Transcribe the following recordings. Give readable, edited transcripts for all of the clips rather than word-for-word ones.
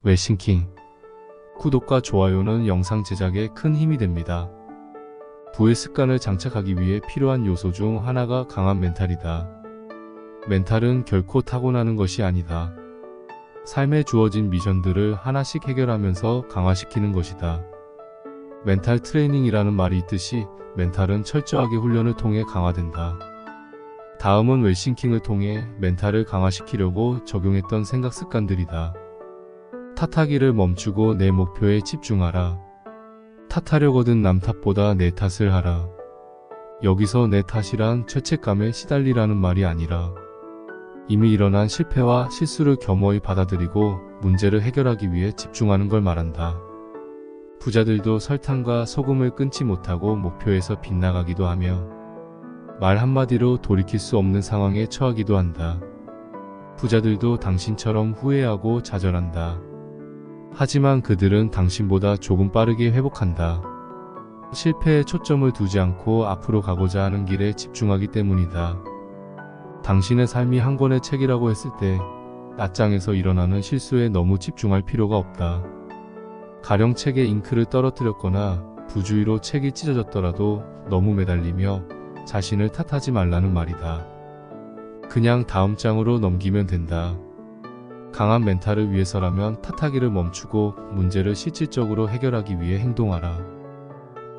웰싱킹. 구독과 좋아요는 영상 제작에 큰 힘이 됩니다. 부의 습관을 장착하기 위해 필요한 요소 중 하나가 강한 멘탈이다. 멘탈은 결코 타고나는 것이 아니다. 삶에 주어진 미션들을 하나씩 해결하면서 강화시키는 것이다. 멘탈 트레이닝이라는 말이 있듯이 멘탈은 철저하게 훈련을 통해 강화된다. 다음은 웰싱킹을 통해 멘탈을 강화시키려고 적용했던 생각 습관들이다. 탓하기를 멈추고 내 목표에 집중하라. 탓하려거든 남 탓보다 내 탓을 하라. 여기서 내 탓이란 죄책감에 시달리라는 말이 아니라 이미 일어난 실패와 실수를 겸허히 받아들이고 문제를 해결하기 위해 집중하는 걸 말한다. 부자들도 설탕과 소금을 끊지 못하고 목표에서 빗나가기도 하며 말 한마디로 돌이킬 수 없는 상황에 처하기도 한다. 부자들도 당신처럼 후회하고 좌절한다. 하지만 그들은 당신보다 조금 빠르게 회복한다. 실패에 초점을 두지 않고 앞으로 가고자 하는 길에 집중하기 때문이다. 당신의 삶이 한 권의 책이라고 했을 때 낱장에서 일어나는 실수에 너무 집중할 필요가 없다. 가령 책에 잉크를 떨어뜨렸거나 부주의로 책이 찢어졌더라도 너무 매달리며 자신을 탓하지 말라는 말이다. 그냥 다음 장으로 넘기면 된다. 강한 멘탈을 위해서라면 탓하기를 멈추고 문제를 실질적으로 해결하기 위해 행동하라.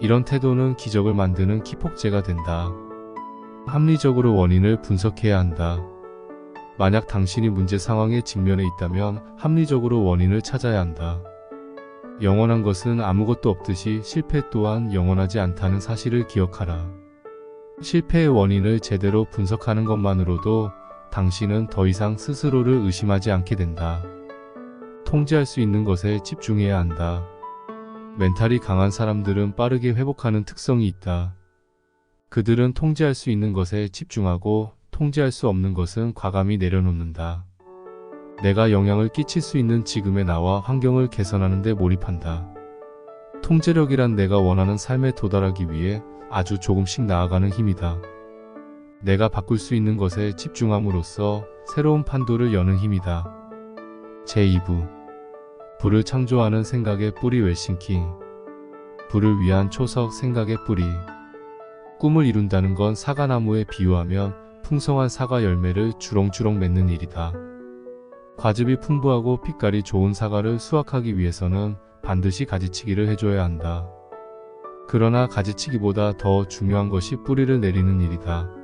이런 태도는 기적을 만드는 기폭제가 된다. 합리적으로 원인을 분석해야 한다. 만약 당신이 문제 상황에 직면해 있다면 합리적으로 원인을 찾아야 한다. 영원한 것은 아무것도 없듯이 실패 또한 영원하지 않다는 사실을 기억하라. 실패의 원인을 제대로 분석하는 것만으로도 당신은 더 이상 스스로를 의심하지 않게 된다. 통제할 수 있는 것에 집중해야 한다. 멘탈이 강한 사람들은 빠르게 회복하는 특성이 있다. 그들은 통제할 수 있는 것에 집중하고 통제할 수 없는 것은 과감히 내려놓는다. 내가 영향을 끼칠 수 있는 지금의 나와 환경을 개선하는 데 몰입한다. 통제력이란 내가 원하는 삶에 도달하기 위해 아주 조금씩 나아가는 힘이다. 내가 바꿀 수 있는 것에 집중함으로써 새로운 판도를 여는 힘이다. 제2부 부를 창조하는 생각의 뿌리 웰싱킹. 부를 위한 초석 생각의 뿌리. 꿈을 이룬다는 건 사과나무에 비유하면 풍성한 사과 열매를 주렁주렁 맺는 일이다. 과즙이 풍부하고 빛깔이 좋은 사과를 수확하기 위해서는 반드시 가지치기를 해줘야 한다. 그러나 가지치기보다 더 중요한 것이 뿌리를 내리는 일이다.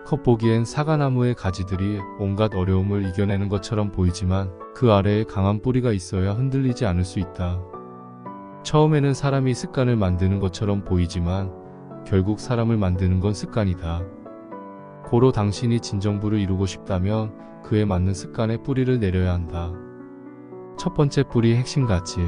겉보기엔 사과나무의 가지들이 온갖 어려움을 이겨내는 것처럼 보이지만 그 아래에 강한 뿌리가 있어야 흔들리지 않을 수 있다. 처음에는 사람이 습관을 만드는 것처럼 보이지만 결국 사람을 만드는 건 습관이다. 고로 당신이 진정부를 이루고 싶다면 그에 맞는 습관의 뿌리를 내려야 한다. 첫 번째 뿌리 핵심 가치.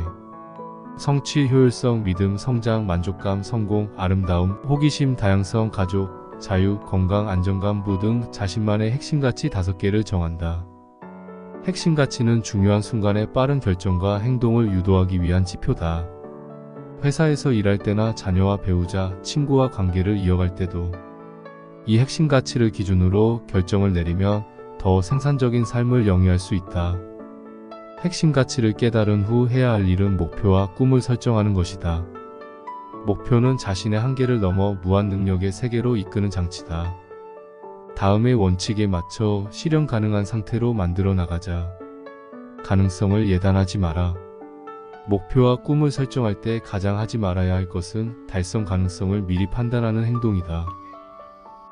성취, 효율성, 믿음, 성장, 만족감, 성공, 아름다움, 호기심, 다양성, 가족, 자유, 건강, 안정감, 부 등 자신만의 핵심 가치 5개를 정한다. 핵심 가치는 중요한 순간에 빠른 결정과 행동을 유도하기 위한 지표다. 회사에서 일할 때나 자녀와 배우자, 친구와 관계를 이어갈 때도 이 핵심 가치를 기준으로 결정을 내리면 더 생산적인 삶을 영위할 수 있다. 핵심 가치를 깨달은 후 해야 할 일은 목표와 꿈을 설정하는 것이다. 목표는 자신의 한계를 넘어 무한 능력의 세계로 이끄는 장치다. 다음의 원칙에 맞춰 실현 가능한 상태로 만들어 나가자. 가능성을 예단하지 마라. 목표와 꿈을 설정할 때 가장 하지 말아야 할 것은 달성 가능성을 미리 판단하는 행동이다.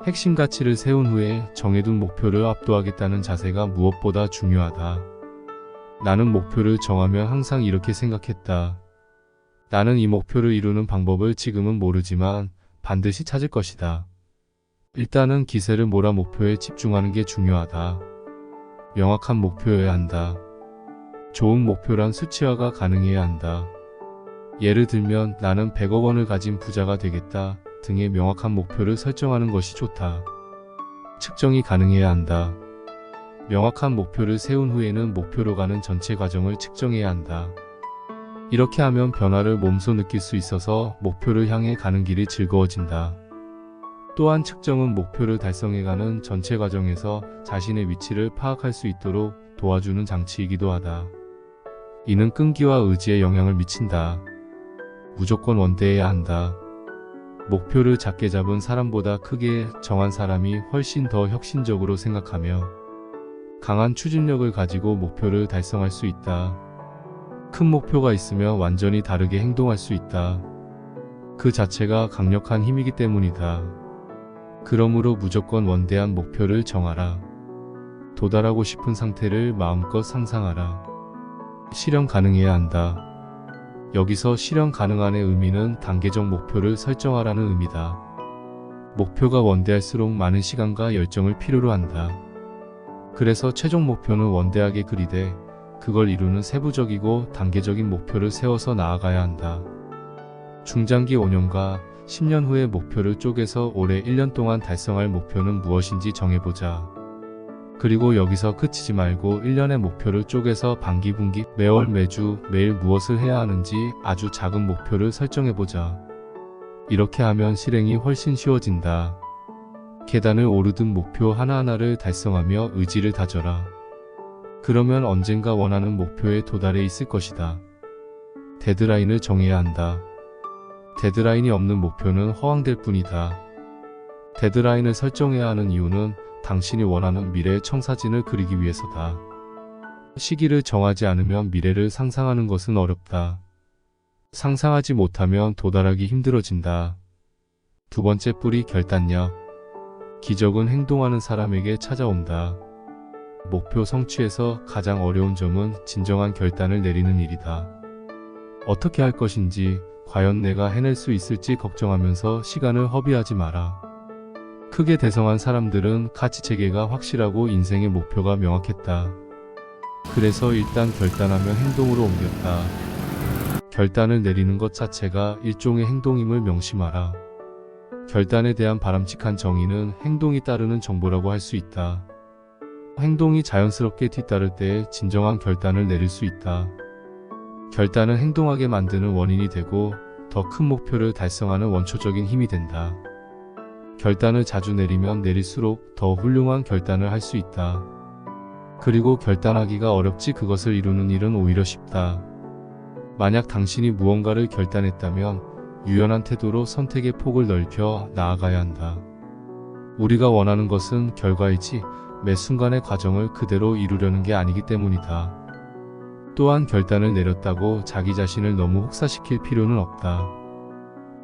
핵심 가치를 세운 후에 정해둔 목표를 압도하겠다는 자세가 무엇보다 중요하다. 나는 목표를 정하면 항상 이렇게 생각했다. 나는 이 목표를 이루는 방법을 지금은 모르지만 반드시 찾을 것이다. 일단은 기세를 몰아 목표에 집중하는 게 중요하다. 명확한 목표여야 한다. 좋은 목표란 수치화가 가능해야 한다. 예를 들면 나는 100억 원을 가진 부자가 되겠다 등의 명확한 목표를 설정하는 것이 좋다. 측정이 가능해야 한다. 명확한 목표를 세운 후에는 목표로 가는 전체 과정을 측정해야 한다. 이렇게 하면 변화를 몸소 느낄 수 있어서 목표를 향해 가는 길이 즐거워진다. 또한 측정은 목표를 달성해가는 전체 과정에서 자신의 위치를 파악할 수 있도록 도와주는 장치이기도 하다. 이는 끈기와 의지에 영향을 미친다. 무조건 원대해야 한다. 목표를 작게 잡은 사람보다 크게 정한 사람이 훨씬 더 혁신적으로 생각하며 강한 추진력을 가지고 목표를 달성할 수 있다. 큰 목표가 있으면 완전히 다르게 행동할 수 있다. 그 자체가 강력한 힘이기 때문이다. 그러므로 무조건 원대한 목표를 정하라. 도달하고 싶은 상태를 마음껏 상상하라. 실현 가능해야 한다. 여기서 실현 가능한의 의미는 단계적 목표를 설정하라는 의미다. 목표가 원대할수록 많은 시간과 열정을 필요로 한다. 그래서 최종 목표는 원대하게 그리되 그걸 이루는 세부적이고 단계적인 목표를 세워서 나아가야 한다. 중장기 5년과 10년 후의 목표를 쪼개서 올해 1년 동안 달성할 목표는 무엇인지 정해보자. 그리고 여기서 그치지 말고 1년의 목표를 쪼개서 반기, 분기, 매월, 매주, 매일 무엇을 해야 하는지 아주 작은 목표를 설정해보자. 이렇게 하면 실행이 훨씬 쉬워진다. 계단을 오르듯 목표 하나하나를 달성하며 의지를 다져라. 그러면 언젠가 원하는 목표에 도달해 있을 것이다. 데드라인을 정해야 한다. 데드라인이 없는 목표는 허황될 뿐이다. 데드라인을 설정해야 하는 이유는 당신이 원하는 미래의 청사진을 그리기 위해서다. 시기를 정하지 않으면 미래를 상상하는 것은 어렵다. 상상하지 못하면 도달하기 힘들어진다. 두 번째 뿌리, 결단력. 기적은 행동하는 사람에게 찾아온다. 목표 성취에서 가장 어려운 점은 진정한 결단을 내리는 일이다. 어떻게 할 것인지, 과연 내가 해낼 수 있을지 걱정하면서 시간을 허비하지 마라. 크게 대성한 사람들은 가치체계가 확실하고 인생의 목표가 명확했다. 그래서 일단 결단하며 행동으로 옮겼다. 결단을 내리는 것 자체가 일종의 행동임을 명심하라. 결단에 대한 바람직한 정의는 행동이 따르는 정보라고 할 수 있다. 행동이 자연스럽게 뒤따를 때에 진정한 결단을 내릴 수 있다. 결단은 행동하게 만드는 원인이 되고 더 큰 목표를 달성하는 원초적인 힘이 된다. 결단을 자주 내리면 내릴수록 더 훌륭한 결단을 할 수 있다. 그리고 결단하기가 어렵지 그것을 이루는 일은 오히려 쉽다. 만약 당신이 무언가를 결단했다면 유연한 태도로 선택의 폭을 넓혀 나아가야 한다. 우리가 원하는 것은 결과이지 매 순간의 과정을 그대로 이루려는 게 아니기 때문이다. 또한 결단을 내렸다고 자기 자신을 너무 혹사시킬 필요는 없다.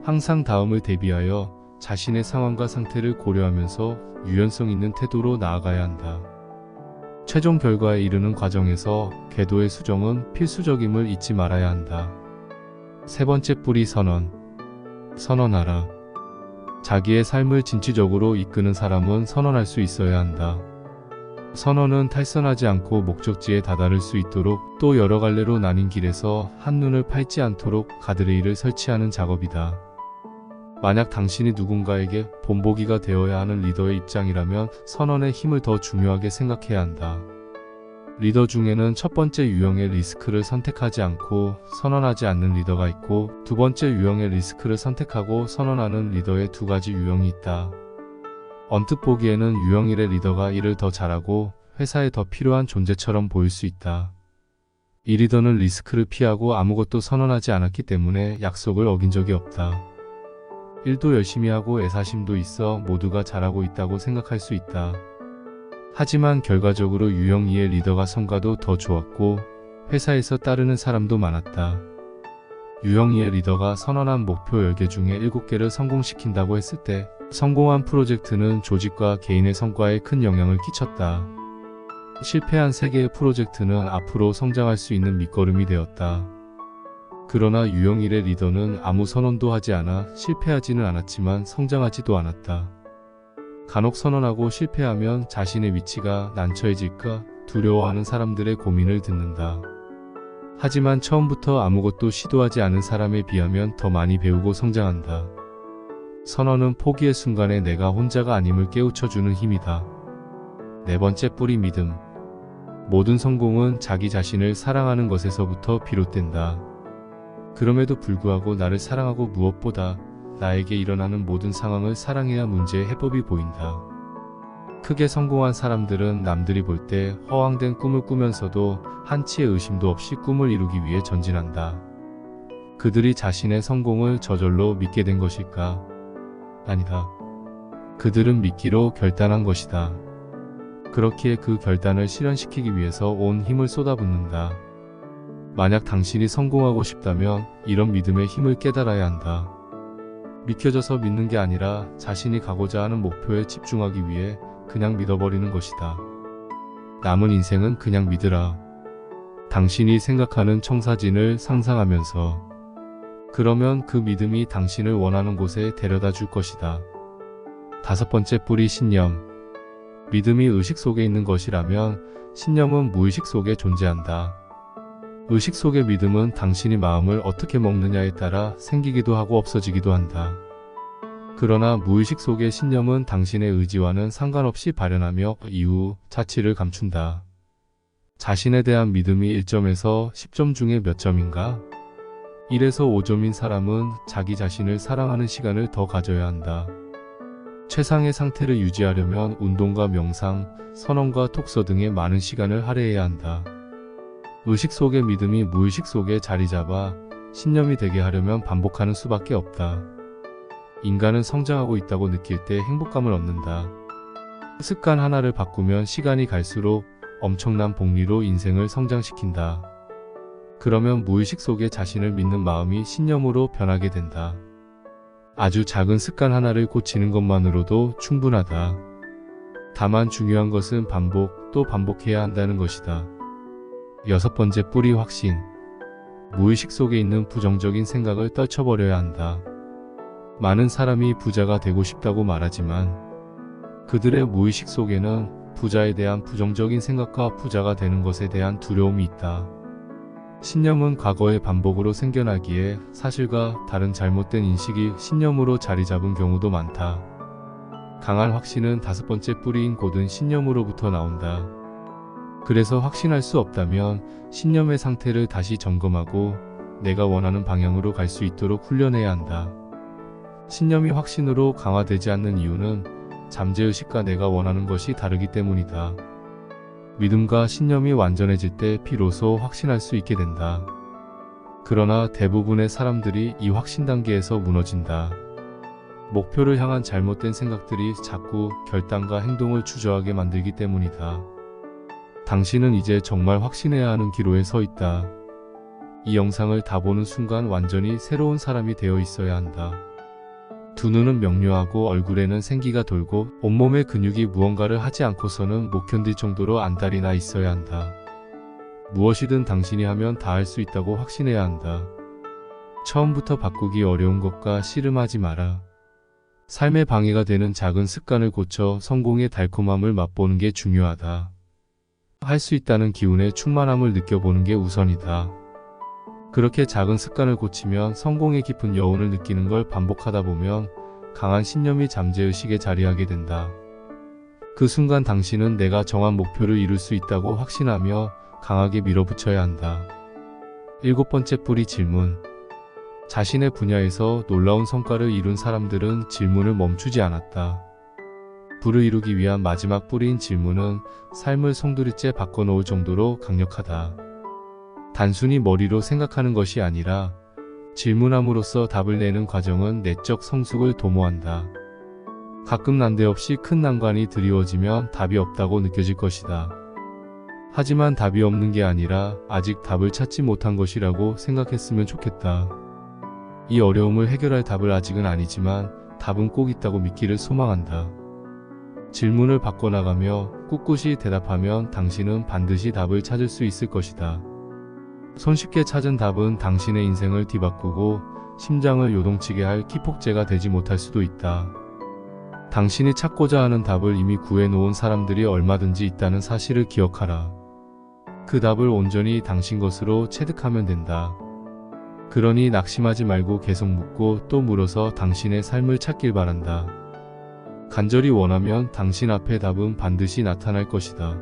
항상 다음을 대비하여 자신의 상황과 상태를 고려하면서 유연성 있는 태도로 나아가야 한다. 최종 결과에 이르는 과정에서 궤도의 수정은 필수적임을 잊지 말아야 한다. 세 번째 뿌리, 선언. 선언하라. 자기의 삶을 진취적으로 이끄는 사람은 선언할 수 있어야 한다. 선언은 탈선하지 않고 목적지에 다다를 수 있도록 또 여러 갈래로 나뉜 길에서 한눈을 팔지 않도록 가드레일을 설치하는 작업이다. 만약 당신이 누군가에게 본보기가 되어야 하는 리더의 입장이라면 선언의 힘을 더 중요하게 생각해야 한다. 리더 중에는 첫 번째 유형의 리스크를 선택하지 않고 선언하지 않는 리더가 있고 두 번째 유형의 리스크를 선택하고 선언하는 리더의 두 가지 유형이 있다. 언뜻 보기에는 유형 1의 리더가 일을 더 잘하고 회사에 더 필요한 존재처럼 보일 수 있다. 이 리더는 리스크를 피하고 아무것도 선언하지 않았기 때문에 약속을 어긴 적이 없다. 일도 열심히 하고 애사심도 있어 모두가 잘하고 있다고 생각할 수 있다. 하지만 결과적으로 유형 2의 리더가 성과도 더 좋았고 회사에서 따르는 사람도 많았다. 유형 2의 리더가 선언한 목표 10개 중에 7개를 성공시킨다고 했을 때 성공한 프로젝트는 조직과 개인의 성과에 큰 영향을 끼쳤다. 실패한 3개의 프로젝트는 앞으로 성장할 수 있는 밑거름이 되었다. 그러나 유형 1의 리더는 아무 선언도 하지 않아 실패하지는 않았지만 성장하지도 않았다. 간혹 선언하고 실패하면 자신의 위치가 난처해질까 두려워하는 사람들의 고민을 듣는다. 하지만 처음부터 아무것도 시도하지 않은 사람에 비하면 더 많이 배우고 성장한다. 선언은 포기의 순간에 내가 혼자가 아님을 깨우쳐주는 힘이다. 네 번째 뿌리, 믿음. 모든 성공은 자기 자신을 사랑하는 것에서부터 비롯된다. 그럼에도 불구하고 나를 사랑하고 무엇보다 나에게 일어나는 모든 상황을 사랑해야 문제의 해법이 보인다. 크게 성공한 사람들은 남들이 볼 때 허황된 꿈을 꾸면서도 한치의 의심도 없이 꿈을 이루기 위해 전진한다. 그들이 자신의 성공을 저절로 믿게 된 것일까? 아니다. 그들은 믿기로 결단한 것이다. 그렇기에 그 결단을 실현시키기 위해서 온 힘을 쏟아붓는다. 만약 당신이 성공하고 싶다면 이런 믿음의 힘을 깨달아야 한다. 믿겨져서 믿는 게 아니라 자신이 가고자 하는 목표에 집중하기 위해 그냥 믿어버리는 것이다. 남은 인생은 그냥 믿으라. 당신이 생각하는 청사진을 상상하면서. 그러면 그 믿음이 당신을 원하는 곳에 데려다 줄 것이다. 5번째 뿌리 신념. 믿음이 의식 속에 있는 것이라면 신념은 무의식 속에 존재한다. 의식 속의 믿음은 당신이 마음을 어떻게 먹느냐에 따라 생기기도 하고 없어지기도 한다. 그러나 무의식 속의 신념은 당신의 의지와는 상관없이 발현하며 이유, 자취를 감춘다. 자신에 대한 믿음이 1점에서 10점 중에 몇 점인가? 1에서 5점인 사람은 자기 자신을 사랑하는 시간을 더 가져야 한다. 최상의 상태를 유지하려면 운동과 명상, 선언과 독서 등의 많은 시간을 할애해야 한다. 의식 속의 믿음이 무의식 속에 자리 잡아 신념이 되게 하려면 반복하는 수밖에 없다. 인간은 성장하고 있다고 느낄 때 행복감을 얻는다. 습관 하나를 바꾸면 시간이 갈수록 엄청난 복리로 인생을 성장시킨다. 그러면 무의식 속에 자신을 믿는 마음이 신념으로 변하게 된다. 아주 작은 습관 하나를 고치는 것만으로도 충분하다. 다만 중요한 것은 반복 또 반복해야 한다는 것이다. 6번째 뿌리 확신. 무의식 속에 있는 부정적인 생각을 떨쳐버려야 한다. 많은 사람이 부자가 되고 싶다고 말하지만 그들의 무의식 속에는 부자에 대한 부정적인 생각과 부자가 되는 것에 대한 두려움이 있다. 신념은 과거의 반복으로 생겨나기에 사실과 다른 잘못된 인식이 신념으로 자리 잡은 경우도 많다. 강한 확신은 5번째 뿌리인 고든 신념으로부터 나온다. 그래서 확신할 수 없다면 신념의 상태를 다시 점검하고 내가 원하는 방향으로 갈 수 있도록 훈련해야 한다. 신념이 확신으로 강화되지 않는 이유는 잠재의식과 내가 원하는 것이 다르기 때문이다. 믿음과 신념이 완전해질 때 비로소 확신할 수 있게 된다. 그러나 대부분의 사람들이 이 확신 단계에서 무너진다. 목표를 향한 잘못된 생각들이 자꾸 결단과 행동을 주저하게 만들기 때문이다. 당신은 이제 정말 확신해야 하는 기로에 서 있다. 이 영상을 다 보는 순간 완전히 새로운 사람이 되어 있어야 한다. 두 눈은 명료하고 얼굴에는 생기가 돌고 온몸의 근육이 무언가를 하지 않고서는 못 견딜 정도로 안달이 나 있어야 한다. 무엇이든 당신이 하면 다 할 수 있다고 확신해야 한다. 처음부터 바꾸기 어려운 것과 씨름하지 마라. 삶의 방해가 되는 작은 습관을 고쳐 성공의 달콤함을 맛보는 게 중요하다. 할 수 있다는 기운의 충만함을 느껴보는 게 우선이다. 그렇게 작은 습관을 고치면 성공의 깊은 여운을 느끼는 걸 반복하다 보면 강한 신념이 잠재의식에 자리하게 된다. 그 순간 당신은 내가 정한 목표를 이룰 수 있다고 확신하며 강하게 밀어붙여야 한다. 7번째 뿌리 질문. 자신의 분야에서 놀라운 성과를 이룬 사람들은 질문을 멈추지 않았다. 부를 이루기 위한 마지막 뿌리인 질문은 삶을 송두리째 바꿔놓을 정도로 강력하다. 단순히 머리로 생각하는 것이 아니라 질문함으로써 답을 내는 과정은 내적 성숙을 도모한다. 가끔 난데없이 큰 난관이 드리워지면 답이 없다고 느껴질 것이다. 하지만 답이 없는 게 아니라 아직 답을 찾지 못한 것이라고 생각했으면 좋겠다. 이 어려움을 해결할 답을 아직은 아니지만 답은 꼭 있다고 믿기를 소망한다. 질문을 바꿔나가며 꿋꿋이 대답하면 당신은 반드시 답을 찾을 수 있을 것이다. 손쉽게 찾은 답은 당신의 인생을 뒤바꾸고 심장을 요동치게 할 기폭제가 되지 못할 수도 있다. 당신이 찾고자 하는 답을 이미 구해놓은 사람들이 얼마든지 있다는 사실을 기억하라. 그 답을 온전히 당신 것으로 체득하면 된다. 그러니 낙심하지 말고 계속 묻고 또 물어서 당신의 삶을 찾길 바란다. 간절히 원하면 당신 앞에 답은 반드시 나타날 것이다.